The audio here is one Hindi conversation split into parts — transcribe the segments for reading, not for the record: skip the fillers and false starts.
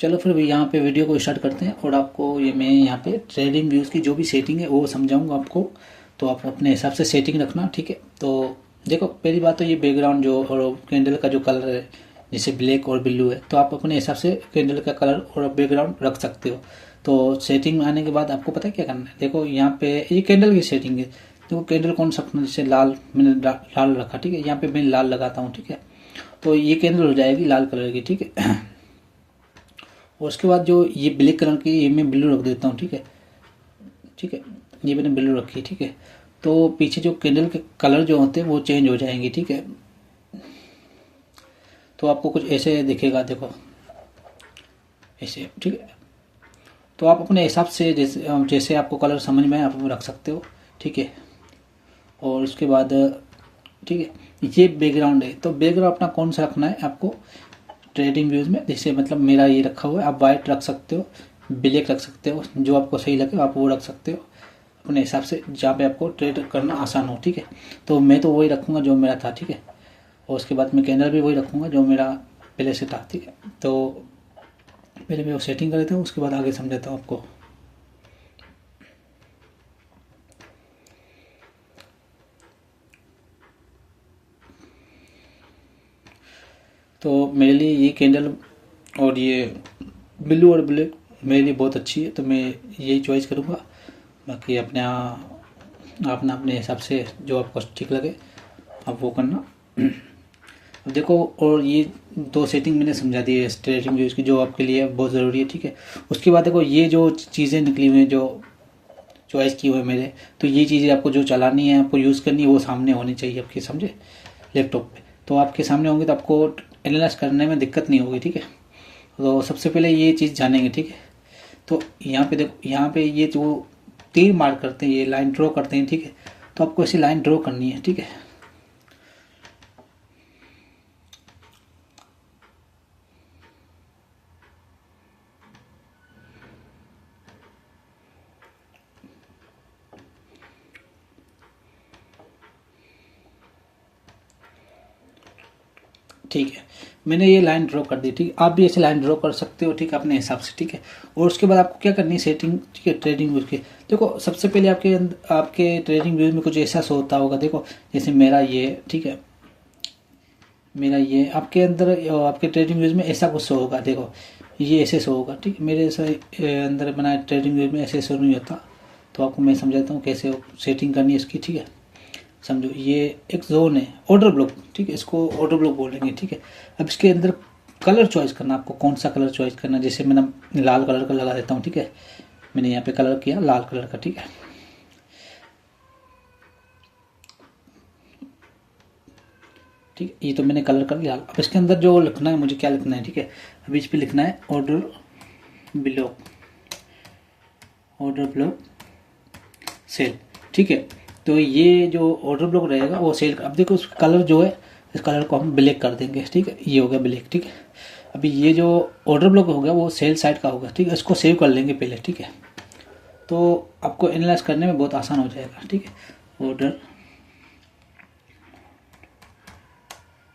चलो फिर भी यहाँ पे वीडियो को स्टार्ट करते हैं और आपको ये मैं यहाँ पे ट्रेडिंग व्यूज़ की जो भी सेटिंग है वो समझाऊंगा आपको। तो आप अपने हिसाब से सेटिंग रखना, ठीक है। तो देखो पहली बात तो ये बैकग्राउंड जो और कैंडल का जो कलर है जैसे ब्लैक और ब्लू है, तो आप अपने हिसाब से कैंडल का कलर और बैकग्राउंड रख सकते हो। तो सेटिंग आने के बाद आपको पता है क्या करना है। देखो यहाँ पे ये कैंडल की सेटिंग है। देखो कैंडल कौन सा रखना, जैसे लाल मैंने लाल रखा, ठीक है। यहाँ पे मैं लाल लगाता हूँ, ठीक है। तो ये कैंडल हो जाएगी लाल कलर की, ठीक है। और उसके बाद जो ये ब्लैक कलर की ये मैं ब्लू रख देता हूँ, ठीक है। ठीक है, ये मैंने ब्लू रखी, ठीक है। तो पीछे जो कैंडल के कलर जो होते हैं वो चेंज हो जाएंगे, ठीक है। तो आपको कुछ ऐसे दिखेगा, देखो ऐसे, ठीक है। तो आप अपने हिसाब से जैसे आपको कलर समझ में आप रख सकते हो, ठीक है। और उसके बाद ठीक है, ये बैकग्राउंड है। तो बैकग्राउंड अपना कौन सा रखना है आपको ट्रेडिंग व्यूज़ में, जैसे मतलब मेरा ये रखा हुआ है। आप वाइट रख सकते हो, ब्लैक रख सकते हो, जो आपको सही लगे आप वो रख सकते हो अपने हिसाब से, जहाँ पे आपको ट्रेड करना आसान हो, ठीक है। तो मैं तो वही रखूँगा जो मेरा था, ठीक है। और उसके बाद मैं कैंडल भी वही रखूँगा जो मेरा पहले से था, ठीक है। तो पहले मैं वो सेटिंग कर देता हूँ, उसके बाद आगे समझाता हूँ आपको। तो मेरे लिए ये कैंडल और ये ब्लू और ब्लैक मेरे लिए बहुत अच्छी है, तो मैं यही चॉइस करूँगा। बाकी अपना अपने हिसाब से जो आपको ठीक लगे आप वो करना। अब देखो, और ये दो सेटिंग मैंने समझा दी है ट्रेडिंग व्यूज़ की जो आपके लिए बहुत ज़रूरी है, ठीक है। उसके बाद देखो ये जो चीज़ें निकली हुई हैं जो चॉइस की हुई है मेरे, तो ये चीज़ें आपको जो चलानी है आपको यूज़ करनी है वो सामने होनी चाहिए आपके, समझे, लैपटॉप पे। तो आपके सामने होंगे तो आपको एनालाइज करने में दिक्कत नहीं होगी, ठीक है। तो सबसे पहले ये चीज़ जानेंगे, ठीक है। तो यहाँ पे देखो, यहाँ पे ये जो तीर मार्क करते हैं, ये लाइन ड्रॉ करते हैं, ठीक है। तो आपको ऐसी लाइन ड्रॉ करनी है, ठीक है। ठीक है, मैंने ये लाइन ड्रॉ कर दी, ठीक है। आप भी ऐसे लाइन ड्रॉ कर सकते हो, ठीक है, अपने हिसाब से, ठीक है। और उसके बाद आपको क्या करनी है सेटिंग, ठीक है, ट्रेडिंग व्यूज की। देखो सबसे पहले आपके ट्रेडिंग व्यूज में कुछ ऐसा शो होता होगा, देखो जैसे मेरा ये, ठीक है, मेरा ये आपके अंदर आपके ट्रेडिंग व्यूज में ऐसा कुछ शो होगा, देखो ये ऐसे शो होगा, ठीक है। मेरे ऐसा अंदर बनाए ट्रेडिंग व्यूज में ऐसे शो नहीं होता। तो आपको मैं समझाता हूँ कैसे सेटिंग करनी है इसकी, ठीक है। समझो ये एक जोन है ऑर्डर ब्लॉक, ठीक है, इसको ऑर्डर ब्लॉक बोलेंगे, ठीक है। अब इसके अंदर कलर चॉइस करना, आपको कौन सा कलर चॉइस करना। जैसे मैंने लाल कलर का लगा देता हूँ, ठीक है। मैंने यहाँ पे कलर किया लाल कलर का, ठीक है। ठीक है, ये तो मैंने कलर कर लिया। अब इसके अंदर जो लिखना है मुझे क्या लिखना है, ठीक है। अभी इस पर लिखना है order block, order block cell, ठीक है। तो ये जो ऑर्डर ब्लॉक रहेगा वो सेल। अब देखो उस कलर जो है, इस कलर को हम ब्लैक कर देंगे, ठीक है। ये हो गया ब्लैक, ठीक है। अभी ये जो ऑर्डर ब्लॉक होगा वो सेल साइड का होगा, ठीक है। इसको सेव कर लेंगे पहले, ठीक है। तो आपको एनालाइज करने में बहुत आसान हो जाएगा, ठीक है। Order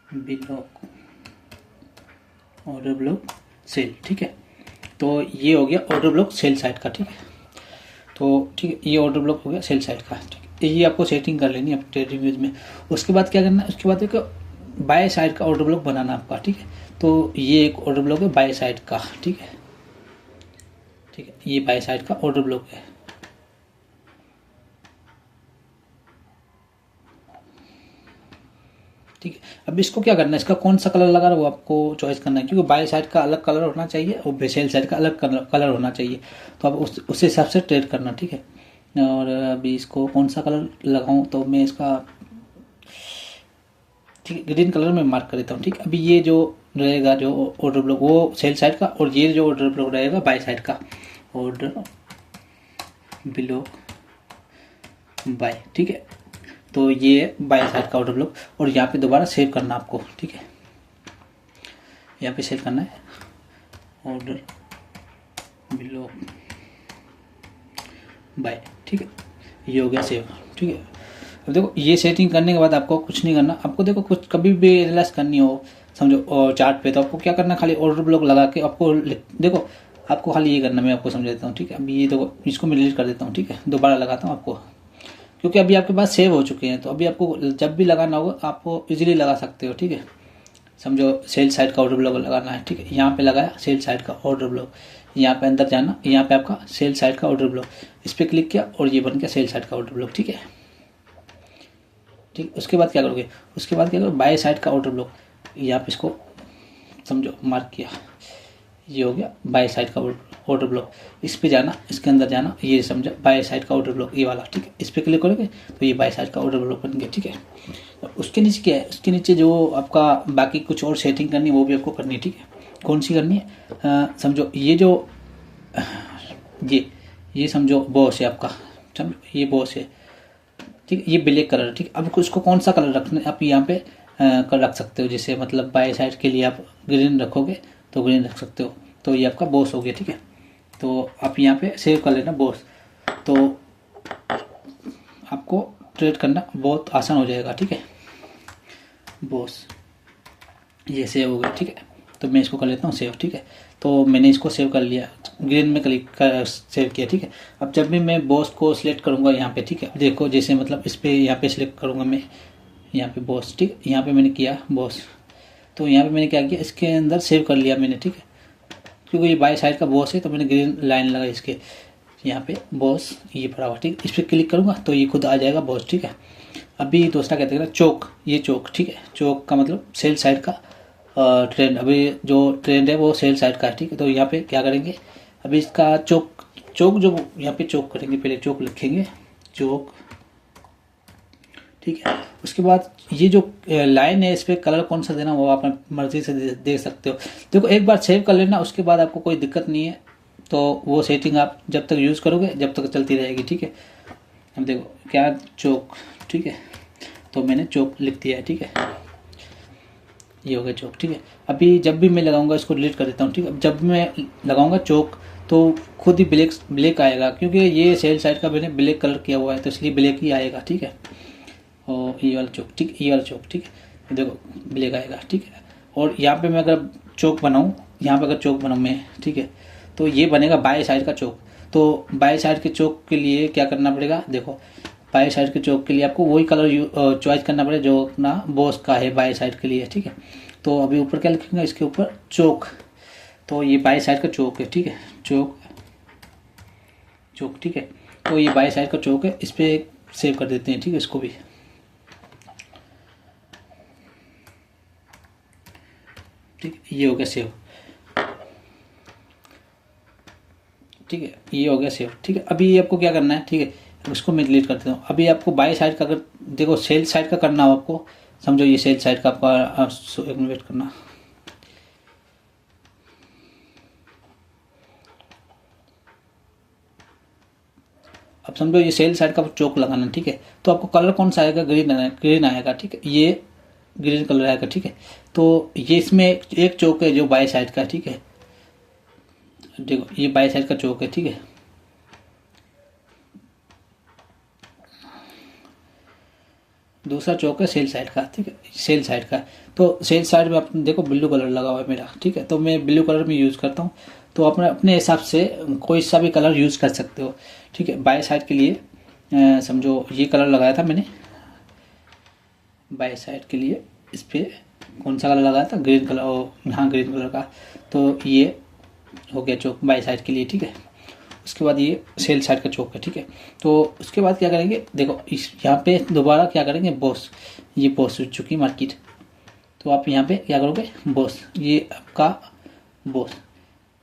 block, order block cell, ठीक है। तो ये हो गया ऑर्डर ब्लॉक सेल साइड का, ठीक है। तो ठीक है, ये ऑर्डर ब्लॉक हो गया सेल साइड का, ठीक है। ये आपको सेटिंग कर लेनी है ट्रेडिंग व्यूज में। उसके बाद क्या करना है, उसके बाद एक बाय साइड का ऑर्डर ब्लॉक बनाना आपका, ठीक है। तो ये एक ऑर्डर ब्लॉक है बाय साइड का, ठीक है, ठीक है। ये बाय साइड का ऑर्डर ब्लॉक है, ठीक है। अब इसको क्या करना है, इसका कौन सा कलर लगा रहा है वो आपको चॉइस करना है, क्योंकि बाय साइड का अलग कलर होना चाहिए और सेल साइड का अलग कलर होना चाहिए। तो आप उस हिसाब से ट्रेड करना, ठीक है। और अभी इसको कौन सा कलर लगाऊं, तो मैं इसका ठीक है ग्रीन कलर में मार्क कर देता हूँ, ठीक है। अभी ये जो रहेगा जो ऑर्डर ब्लॉक वो सेल साइड का, और ये जो ऑर्डर ब्लॉक रहेगा बाय साइड का, ऑर्डर ब्लॉक बाय, ठीक है। तो ये बाय साइड का ऑर्डर ब्लॉक, और यहाँ पे दोबारा सेव करना आपको, ठीक है। यहाँ पे सेव करना है ऑर्डर ब्लॉक बाय, ठीक है। ये हो गया सेव, ठीक है। अब देखो ये सेटिंग करने के बाद आपको कुछ नहीं करना। आपको देखो कुछ कभी भी एनालाइज करनी हो समझो और चार्ट पे, तो आपको क्या करना, खाली ऑर्डर ब्लॉक लगा के आपको देखो, आपको खाली ये करना, मैं आपको समझा देता हूँ, ठीक है। अभी ये देखो, इसको मैं डिलीट कर देता हूँ, ठीक है, दोबारा लगाता हूँ आपको, क्योंकि अभी आपके पास सेव हो चुके हैं। तो अभी आपको जब भी लगाना होगा आपको इजीली लगा सकते हो, ठीक है। समझो सेल साइड का ऑर्डर ब्लॉक लगाना है, ठीक है, यहाँ पे लगाया सेल साइड का ऑर्डर ब्लॉक, यहाँ पे अंदर जाना, यहाँ पे आपका सेल साइड का ऑर्डर ब्लॉक, इस पर क्लिक किया और ये बन गया सेल साइड का ऑर्डर ब्लॉक, ठीक है। ठीक, उसके बाद क्या करोगे, उसके बाद क्या करोगे, बाय साइड का ऑर्डर ब्लॉक, यहाँ पे इसको समझो मार्क किया, ये हो गया बाय साइड का ऑर्डर ब्लॉक। इस पे जाना, इसके अंदर जाना, ये समझा बाय साइड का ऑर्डर ब्लॉक, ये वाला, ठीक है। इस पे क्लिक करोगे तो ये बाय साइड का ऑर्डर ब्लॉक बन गया, ठीक है। उसके नीचे क्या है, उसके नीचे जो आपका बाकी कुछ और सेटिंग करनी है वो भी आपको करनी है, ठीक है। कौन सी करनी है, समझो ये जो ये समझो बॉस है आपका, समझो ये बॉस है, ठीक है, ये ब्लैक कलर, ठीक है। अब उसको कौन सा कलर रखना है आप यहाँ पे कर रख सकते हो, जैसे मतलब बाय साइड के लिए आप ग्रीन रखोगे तो ग्रीन रख सकते हो, तो ये आपका बॉस हो गया, ठीक है। तो आप यहाँ पे सेव कर लेना बॉस, तो आपको ट्रेड करना बहुत आसान हो जाएगा, ठीक है। बॉस ये सेव हो गया, ठीक है। तो मैं इसको कर लेता हूँ सेव, ठीक है। तो मैंने इसको सेव कर लिया, ग्रीन में क्लिक कर सेव किया, ठीक है। अब जब भी मैं बॉस को सिलेक्ट करूँगा यहाँ पे, ठीक है, देखो जैसे मतलब इस पे यहाँ पे सिलेक्ट करूँगा मैं, यहाँ पे बॉस, ठीक है, यहाँ पे मैंने किया बॉस, तो यहाँ पे मैंने क्या किया, इसके अंदर सेव कर लिया मैंने, ठीक है। क्योंकि ये बाई साइड का बॉस है तो मैंने ग्रीन लाइन लगाई इसके यहाँ पे बॉस, ये पड़ा हुआ, ठीक है। इस पर क्लिक करूँगा तो ये खुद आ जाएगा बॉस, ठीक है। अभी दूसरा कहते हैं ना चौक, ये चौक, ठीक है, चौक का मतलब सेल साइड का ट्रेंड, अभी जो ट्रेंड है वो सेल साइड का है, ठीक है। तो यहाँ पे क्या करेंगे, अभी इसका चौक जो यहाँ पे चौक करेंगे, पहले चौक लिखेंगे, चौक, ठीक है। उसके बाद ये जो लाइन है इस पर कलर कौन सा देना वो आप मर्जी से दे सकते हो। देखो एक बार सेव कर लेना, उसके बाद आपको कोई दिक्कत नहीं है, तो वो सेटिंग आप जब तक यूज़ करोगे जब तक चलती रहेगी, ठीक है। अब देखो क्या चौक, ठीक है, तो मैंने चौक लिख दिया है, ठीक है, ये हो गया चौक, ठीक है। अभी जब भी मैं लगाऊंगा, इसको डिलीट कर देता हूँ, ठीक है। जब मैं लगाऊंगा चौक तो खुद ही ब्लैक आएगा, क्योंकि ये सेल साइड का मैंने ब्लैक कलर किया हुआ है तो इसलिए ब्लैक ही आएगा, ठीक है। और ये वाला चौक, ठीक, ये वाला चौक, ठीक है, देखो ब्लैक आएगा, ठीक है। और यहाँ पे मैं अगर चौक बनाऊँ, यहाँ पे अगर चौक बनाऊँ मैं, ठीक है, तो ये बनेगा बाएं साइड का चौक। तो बाएं साइड के चौक के लिए क्या करना पड़ेगा, देखो बाएं साइड के चौक के लिए आपको वही कलर चॉइस करना पड़ेगा जो अपना बॉस का है बाएं साइड के लिए, ठीक है। तो अभी ऊपर क्या लिखेंगे, इसके ऊपर चौक, तो ये बाएं साइड का चौक है, ठीक है, चौक, ठीक है। तो ये बाएं साइड का चौक है, इस पर सेव कर देते हैं, ठीक है, इसको भी, ठीक है, ये हो गया सेव, ठीक है, ये हो गया सेव, ठीक है। अभी आपको क्या करना है, ठीक है, उसको मैं डिलीट कर देता हूँ। अभी आपको बाई साइड का अगर देखो सेल साइड का करना हो आपको, समझो ये सेल साइड का आपका वेट करना, अब समझो ये सेल साइड का चौक लगाना, ठीक है। तो आपको कलर कौन सा आएगा, ग्रीन आएगा, ठीक है, ये ग्रीन कलर आएगा, ठीक है। तो ये इसमें एक चौक है जो बाई साइड का, ठीक है, देखो ये बाई साइड का चौक है, ठीक है। दूसरा चौक है सेल साइड का, ठीक है, सेल साइड का। तो सेल साइड में अपने देखो ब्लू कलर लगा हुआ है मेरा, ठीक है, तो मैं ब्लू कलर में यूज़ करता हूँ। तो अपने अपने हिसाब से कोई सा भी कलर यूज़ कर सकते हो, ठीक है। बाई साइड के लिए समझो ये कलर लगाया था मैंने, बाई साइड के लिए इस पर कौन सा कलर लगाया था, ग्रीन कलर, हाँ ग्रीन कलर का। तो ये हो गया चौक बाई साइड के लिए, ठीक है। उसके बाद ये सेल साइड का चौक है, ठीक है। तो उसके बाद क्या करेंगे, देखो इस यहाँ पे दोबारा क्या करेंगे, बॉस, ये बॉस स्विच चुकी मार्केट, तो आप यहाँ पे क्या करोगे, बॉस, ये आपका बॉस,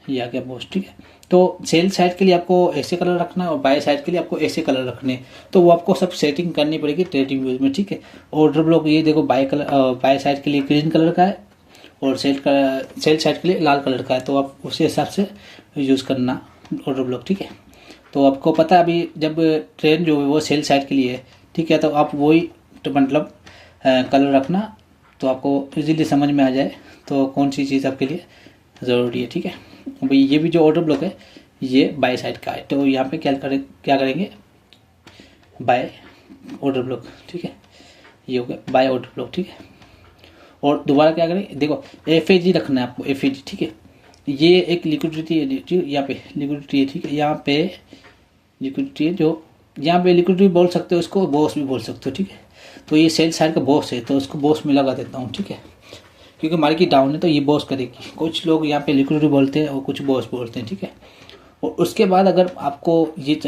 ये आ गया बॉस, ठीक है। तो सेल साइड के लिए आपको ऐसे कलर रखना है और बाय साइड के लिए आपको ऐसे कलर रखने हैं, तो वो आपको सब सेटिंग करनी पड़ेगी ट्रेडिंग व्यूज में, ठीक है। ऑर्डर ब्लॉक ये देखो बाय साइड के लिए ग्रीन कलर का है और सेल साइड के लिए लाल कलर का है, तो आप उसी हिसाब से यूज़ करना ऑर्डर ब्लॉक, ठीक है। तो आपको पता है अभी जब ट्रेन जो है वो सेल साइड के लिए है, ठीक है, तो आप वही मतलब कलर रखना, तो आपको इजीली समझ में आ जाए तो कौन सी चीज़ आपके लिए ज़रूरी है, ठीक है। भाई ये भी जो ऑर्डर ब्लॉक है ये बाय साइड का है, तो यहाँ पे क्या करेंगे, बाय ऑर्डर ब्लॉक, ठीक है, ये हो गया बाय ऑर्डर ब्लॉक, ठीक है। और दोबारा क्या करें, देखो FAG रखना है आपको, FAG, ठीक है। ये एक लिक्विडिटी है, ठीक है, यहाँ पे लिक्विडिटी है, ठीक है, यहाँ पे लिक्विडिटी है, जो यहाँ पे लिक्विडिटी बोल सकते हो, इसको बॉस भी बोल सकते हो, ठीक है। तो ये सेल साइड का बॉस है, तो उसको बॉस में लगा देता हूँ, ठीक है, क्योंकि मार्केट डाउन है तो ये बॉस करेगी। कुछ लोग यहाँ पे लिक्विडिटी बोलते हैं और कुछ बॉस बोलते हैं, ठीक है। और उसके बाद अगर आपको ये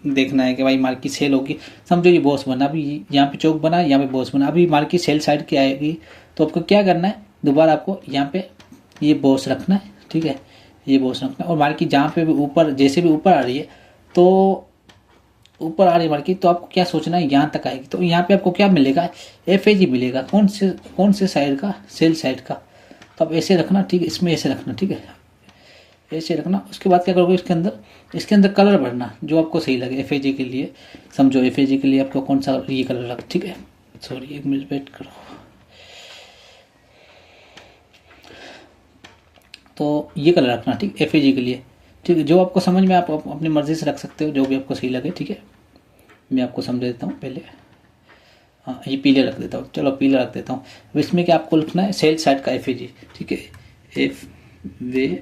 देखना है कि भाई मार्केट सेल होगी, समझो ये बॉस बना, अभी यहाँ पे चौक बना, यहाँ पे बॉस बना, अभी मार्केट सेल साइड की आएगी, तो आपको क्या करना है, दोबारा आपको यहाँ पे ये बॉस रखना है, ठीक है, ये बॉस रखना है। और मार्केट जहाँ पे भी ऊपर, जैसे भी ऊपर आ रही है, तो ऊपर आ रही मार्केट, तो आपको क्या सोचना है, यहाँ तक आएगी, तो यहाँ पे आपको क्या मिलेगा, FAG मिलेगा। कौन से साइड का, सेल साइड का। तो आप ऐसे रखना, ठीक है, इसमें ऐसे रखना, ठीक है, ऐसे रखना। उसके बाद क्या करोगे, इसके अंदर कलर भरना जो आपको सही लगे। FAG के लिए समझो, FAG के लिए आपको कौन सा ये कलर लगे, ठीक है। सॉरी, 1 मिनट वेट करो। तो ये कलर रखना, ठीक, FAG के लिए, ठीक है। जो आपको समझ में, आप अपनी मर्जी से रख सकते हो, जो भी आपको सही लगे, ठीक है। मैं आपको समझ देता हूँ पहले। हाँ, ये पीले रख देता हूँ, चलो पीला रख देता हूँ। अब इसमें क्या आपको लिखना है, सेल साइड का FAG, ठीक है, FAG,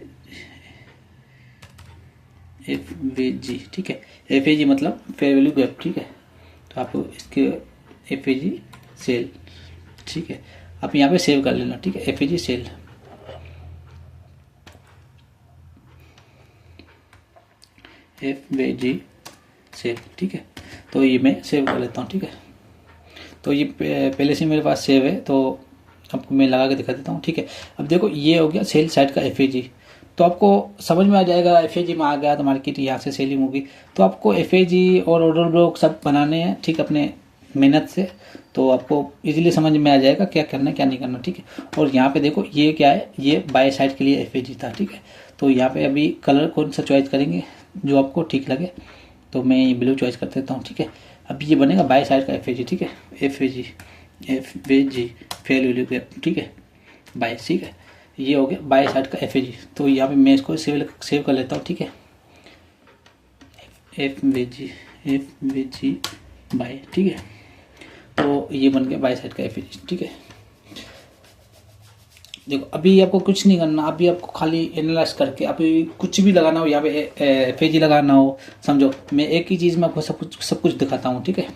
ठीक है। FAG मतलब फेयर वैल्यू गैप, ठीक है। तो आप इसके FAG सेल, ठीक है, आप यहाँ पे सेव कर लेना, ठीक है, FAG सेल। FAG सेव, ठीक है। तो ये मैं सेव कर लेता हूँ, ठीक है। तो ये पहले से मेरे पास सेव है, तो आपको मैं लगा के दिखा देता हूँ, ठीक है। अब देखो ये हो गया सेल साइड का FAG। तो आपको समझ में आ जाएगा, FAG में आ गया तो मार्केट यहाँ से सेलिंग होगी। तो आपको FAG और ऑर्डर ब्लॉक सब बनाने हैं, ठीक, अपने मेहनत से। तो आपको इजीली समझ में आ जाएगा क्या करना है क्या नहीं करना, ठीक है। और यहाँ पे देखो ये क्या है, ये बाय साइड के लिए FAG था, ठीक है। तो यहाँ पे अभी कलर कौन सा चॉइस करेंगे जो आपको ठीक लगे, तो मैं ये ब्लू चॉइस कर देता हूँ, ठीक है। अब ये बनेगा बाय साइड का FAG, ठीक है, FAG फेल वैल्यू गैप, ठीक है, बाय, ठीक है। ये हो गया बाय साइड का FAG। तो यहाँ पे मैं इसको सेव कर लेता हूँ, ठीक है, FAG बाय, ठीक है। तो ये बन गया बाय साइड का FAG, ठीक है। देखो अभी आपको कुछ नहीं करना, अभी आपको खाली एनालाइज करके अभी कुछ भी लगाना हो, यहाँ पे FAG लगाना हो, समझो मैं एक ही चीज़ में आपको सब कुछ दिखाता हूँ, ठीक है,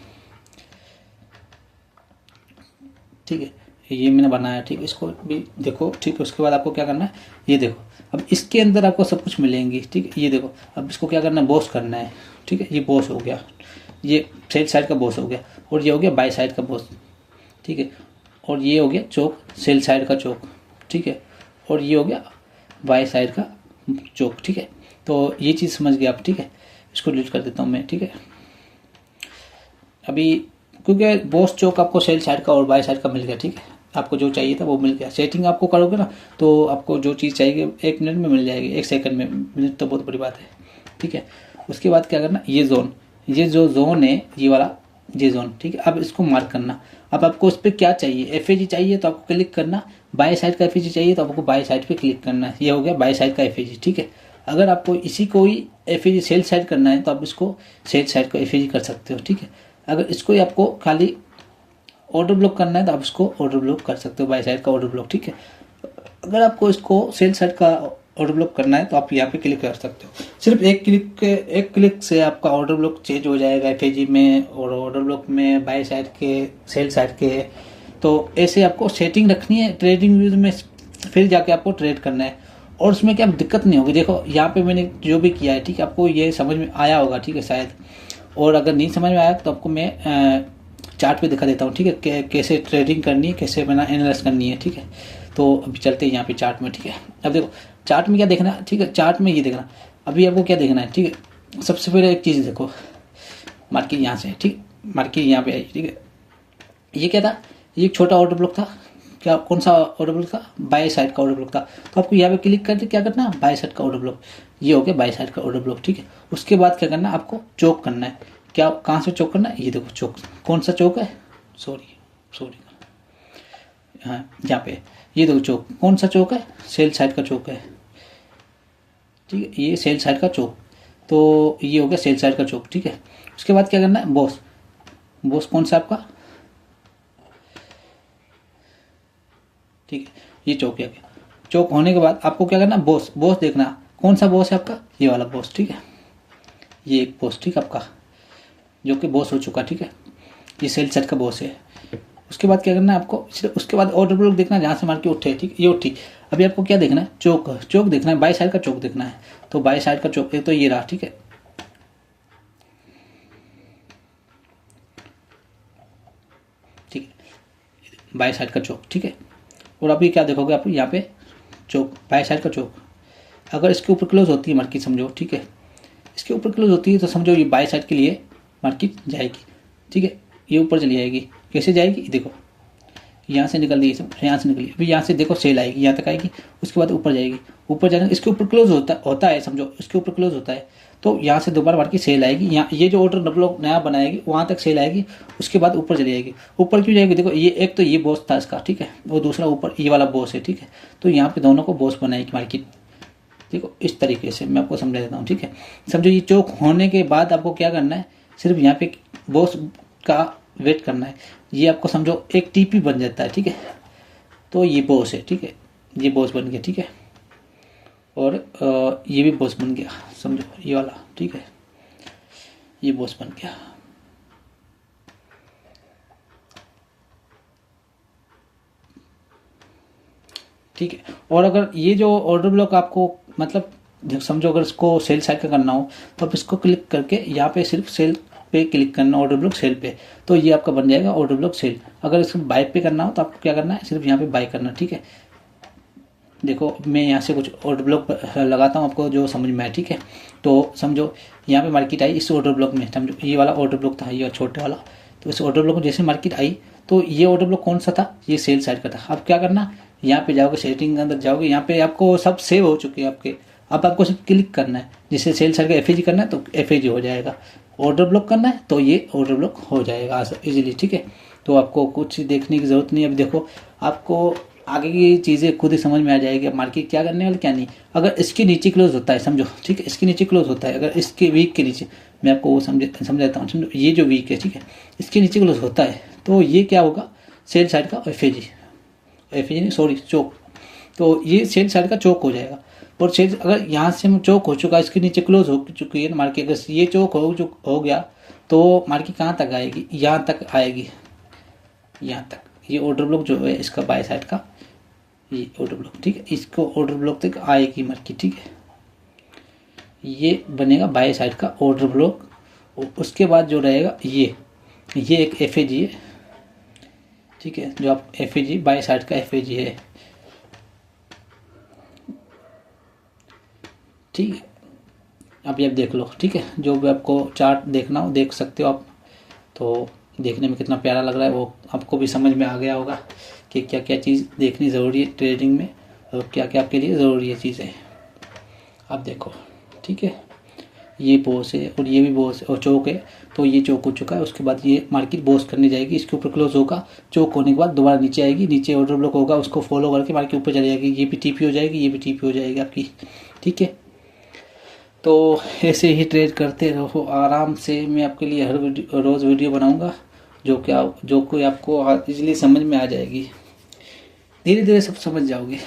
ठीक है। ये मैंने बनाया, ठीक है, इसको भी देखो, ठीक है। उसके बाद आपको क्या करना है, ये देखो, अब इसके अंदर आपको सब कुछ मिलेंगी, ठीक है। ये देखो, अब इसको क्या करना है, बॉस करना है, ठीक है। ये बॉस हो गया, ये सेल साइड का बॉस हो गया, और ये हो गया बाय साइड का बॉस, ठीक है। और ये हो गया चौक, सेल साइड का चौक, ठीक है। और ये हो गया बाय साइड का चौक, ठीक है। तो ये चीज़ समझ गए आप, ठीक है। इसको डिलीट कर देता हूँ मैं, ठीक है। अभी क्योंकि बॉस चौक आपको सेल साइड का और बाय साइड का मिल गया, ठीक है। आपको जो चाहिए था वो मिल गया। सेटिंग आपको करोगे ना, तो आपको जो चीज़ चाहिए 1 मिनट में मिल जाएगी, 1 सेकंड में, मिनट तो बहुत बड़ी बात है, ठीक है। उसके बाद क्या करना, ये जो जोन है, ये वाला ये जोन, ठीक है। अब इसको मार्क करना। अब आपको उस पर क्या चाहिए, FAG चाहिए तो आपको क्लिक करना, बाय साइड का FAG चाहिए तो आपको बाय साइड पे क्लिक करना है। ये हो गया बाय साइड का FAG, ठीक है। अगर आपको इसी को ही FAG सेल साइड करना है तो आप इसको सेल साइड का FAG कर सकते हो, ठीक है। अगर इसको ही आपको खाली ऑर्डर ब्लॉक करना है तो आप इसको ऑर्डर ब्लॉक कर सकते हो, बाय साइड का ऑर्डर ब्लॉक, ठीक है। अगर आपको इसको सेल साइड का ऑर्डर ब्लॉक करना है तो आप यहाँ पे क्लिक कर सकते हो। सिर्फ एक क्लिक से आपका ऑर्डर ब्लॉक चेंज हो जाएगा FAG में और ऑर्डर ब्लॉक में, बाय साइड के, सेल साइड के। तो ऐसे आपको सेटिंग रखनी है ट्रेडिंग व्यूज में, फिर जाके आपको ट्रेड करना है और उसमें क्या दिक्कत नहीं होगी। देखो यहाँ पे मैंने जो भी किया है, ठीक है, आपको ये समझ में आया होगा, ठीक है, शायद। और अगर नहीं समझ में आया तो आपको मैं चार्ट पे दिखा देता हूँ, ठीक है, कैसे ट्रेडिंग करनी है, कैसे बना एनालाइज करनी है, ठीक है। तो अभी चलते हैं यहाँ पे चार्ट में, ठीक है। अब देखो चार्ट में क्या देखना है, ठीक है, चार्ट में ये देखना। अभी आपको क्या देखना है, ठीक है। सबसे पहले एक चीज़ देखो, मार्केट यहाँ से, ठीक, मार्केट यहाँ पे आई, ठीक है। ये क्या था, ये एक छोटा ऑर्डर ब्लॉक था, क्या, कौन सा ऑर्डर ब्लॉक था, बाय साइड का ऑर्डर ब्लॉक था। तो आपको यहाँ पे क्लिक करके क्या करना, बाय साइड का ऑर्डर ब्लॉक, ये हो गया बाय साइड का ऑर्डर ब्लॉक, ठीक है। उसके बाद क्या करना, आपको चौक करना है। क्या, कहाँ से चौक करना है, ये देखो चौक, कौन सा चौक है, सॉरी हाँ, यहाँ पे ये देखो चौक, कौन सा चौक है, सेल साइड का चौक है, ठीक है। ये सेल साइड का चौक, तो ये हो गया सेल साइड का चौक, ठीक है। उसके बाद क्या करना है, बॉस कौन सा आपका, ठीक है, ये चौक आ गया। चौक होने के बाद आपको क्या करना, बॉस देखना कौन सा बॉस है आपका, ये वाला बॉस, ठीक है, ये एक बॉस, ठीक है, आपका जो कि बॉस हो चुका, ठीक है, ये सेल सेट का बॉस है। उसके बाद क्या करना है आपको, उसके बाद ऑर्डर ब्लॉक देखना जहाँ से मार के उठे, ठीक, ये उठी। अभी आपको क्या देखना है, चौक देखना है, बाई साइड का चौक देखना है। तो बाई साइड का चौक एक तो ये रहा, ठीक है, ठीक है, बाई साइड का चौक, ठीक है। और अभी क्या देखोगे आप यहाँ पे चौक, बाई साइड का चौक, अगर इसके ऊपर क्लोज होती है मार्केट समझो, ठीक है, इसके ऊपर क्लोज होती है तो समझो ये बाई साइड के लिए मार्केट जाएगी, ठीक है, ये ऊपर चली जाएगी। कैसे जाएगी, देखो यहाँ से निकल रही है, यहाँ से निकली, अभी यहाँ से देखो सेल आएगी, यहाँ तक आएगी, उसके बाद ऊपर जाएगी, ऊपर जाने इसके ऊपर क्लोज होता है समझो, इसके ऊपर क्लोज होता है तो यहाँ से दोबारा मार्केट सेल आएगी, यहाँ ये जो ऑर्डर ब्लॉक नया बनाएगी वहाँ तक सेल आएगी, उसके बाद ऊपर चली जाएगी। ऊपर क्यों जाएगी, देखो ये एक तो ये बॉस था इसका, ठीक है, और दूसरा ऊपर ये वाला बॉस है, ठीक है, तो यहाँ पे दोनों को बॉस बनाएगी मार्केट। देखो इस तरीके से मैं आपको समझा देता हूँ, ठीक है। समझो ये चौक होने के बाद आपको क्या करना है, सिर्फ यहाँ पे बॉस का वेट करना है। ये आपको समझो एक टीपी बन जाता है, ठीक है, तो ये बॉस है, ठीक है, ये बॉस बन गया, ठीक है, और ये भी बॉस बन गया, समझो ये वाला, ठीक है, ये बॉस बन गया। ठीक है, और अगर ये जो ऑर्डर ब्लॉक आपको मतलब समझो अगर इसको सेल साइड का करना हो तो आप इसको क्लिक करके यहाँ पे सिर्फ सेल पे क्लिक करना, ऑर्डर ब्लॉक सेल पे, तो ये आपका बन जाएगा ऑर्डर ब्लॉक सेल। अगर इसको बाय पे करना हो तो आपको क्या करना है, सिर्फ यहाँ पे बाय करना, ठीक है। देखो मैं यहाँ से कुछ ऑर्डर ब्लॉक लगाता हूँ आपको जो समझ में आए, ठीक है। तो समझो यहाँ पे मार्केट आई इस ऑर्डर ब्लॉक में, समझो ये वाला ऑर्डर ब्लॉक था, ये छोटे वाला, तो इस ऑर्डर ब्लॉक में जैसे मार्केट आई तो ये ऑर्डर ब्लॉक कौन सा था, ये सेल साइड का था। अब क्या करना, यहाँ पे जाओगे, सेटिंग के अंदर जाओगे, यहाँ पे आपको सब सेव हो चुके हैं आपके। अब आपको सिर्फ क्लिक करना है, जिससे सेल साइड का एफएजी करना है तो एफएजी हो जाएगा, ऑर्डर ब्लॉक करना है तो ये ऑर्डर ब्लॉक हो जाएगा इजीली, ठीक है। तो आपको कुछ देखने की जरूरत नहीं है। अभी देखो आपको आगे की चीज़ें खुद ही समझ में आ जाएगी, मार्केट क्या करने वाली क्या नहीं। अगर इसके नीचे क्लोज होता है समझो, ठीक है, इसके नीचे क्लोज होता है, अगर इसके वीक के नीचे, मैं आपको वो समझाता हूँ, समझो ये जो वीक है, ठीक है, इसके नीचे क्लोज होता है तो ये क्या होगा, सेल साइड का एफएजी नहीं सॉरी चौक, तो ये सेल साइड का चौक हो जाएगा। और सेल अगर यहाँ से चौक हो चुका, इसके नीचे क्लोज हो चुकी है मार्केट, अगर ये चौक हो गया तो मार्केट कहाँ तक आएगी, यहाँ तक आएगी, यहाँ तक। ये ऑर्डर ब्लॉक जो है इसका बाय साइड का ये ऑर्डर ब्लॉक, ठीक है, इसको ऑर्डर ब्लॉक तक आएगी मार्केट, ठीक है, ये बनेगा बाय साइड का ऑर्डर ब्लॉक। उसके बाद जो रहेगा ये एक एफएजी है, ठीक है, जो आप एफएजी बाय साइड का एफएजी है, ठीक है। अभी आप देख लो, ठीक है, जो भी आपको चार्ट देखना हो देख सकते हो आप। तो देखने में कितना प्यारा लग रहा है वो आपको भी समझ में आ गया होगा कि क्या क्या चीज़ देखनी ज़रूरी है ट्रेडिंग में और क्या क्या आपके लिए ज़रूरी है चीज़ें। आप देखो, ठीक है, ये बॉस है और ये भी बॉस और चौक है, तो ये चौक हो चुका है। उसके बाद ये मार्केट बॉस करने जाएगी, इसके ऊपर क्लोज होगा, चौक होने के बाद दोबारा नीचे आएगी, नीचे ऑर्डर ब्लॉक होगा, उसको फॉलो करके मार्केट ऊपर चली जाएगी, ये भी टीपी हो जाएगी, ये भी टीपी हो जाएगी आपकी, ठीक है। तो ऐसे ही ट्रेड करते रहो आराम से। मैं आपके लिए हर रोज़ वीडियो बनाऊंगा जो कोई आपको इजीली समझ में आ जाएगी, धीरे धीरे सब समझ जाओगे।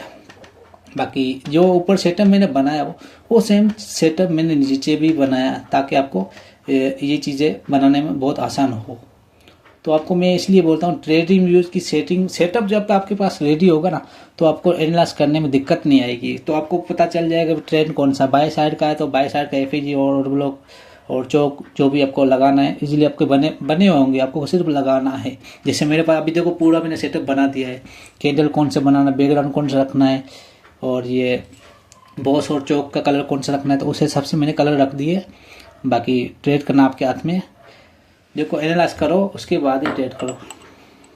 बाकी जो ऊपर सेटअप मैंने बनाया वो सेम सेटअप मैंने नीचे भी बनाया ताकि आपको ये चीज़ें बनाने में बहुत आसान हो। तो आपको मैं इसलिए बोलता हूँ ट्रेडिंग व्यूज़ की सेटअप जब आपके पास रेडी होगा ना तो आपको एनालाइज करने में दिक्कत नहीं आएगी। तो आपको पता चल जाएगा ट्रेंड कौन सा बाय साइड का है, तो बाय साइड का एफएजी और ऑर्डर ब्लॉक और चौक जो भी आपको लगाना है इजीली आपके बने होंगे, आपको सिर्फ लगाना है। जैसे मेरे पास अभी देखो पूरा मैंने सेटअप बना दिया है, कैंडल कौन सा बनाना, बैकग्राउंड कौन सा रखना है और ये बॉस और चौक का कलर कौन सा रखना है, तो उस हिसाब से मैंने कलर रख दिए। बाकी ट्रेड करना आपके हाथ में, देखो एनालाइज करो उसके बाद ही ट्रेड करो,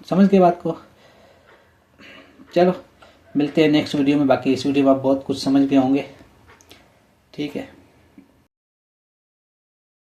समझ गए बात को। चलो मिलते हैं नेक्स्ट वीडियो में। बाकी इस वीडियो में आप बहुत कुछ समझ गए होंगे, ठीक है।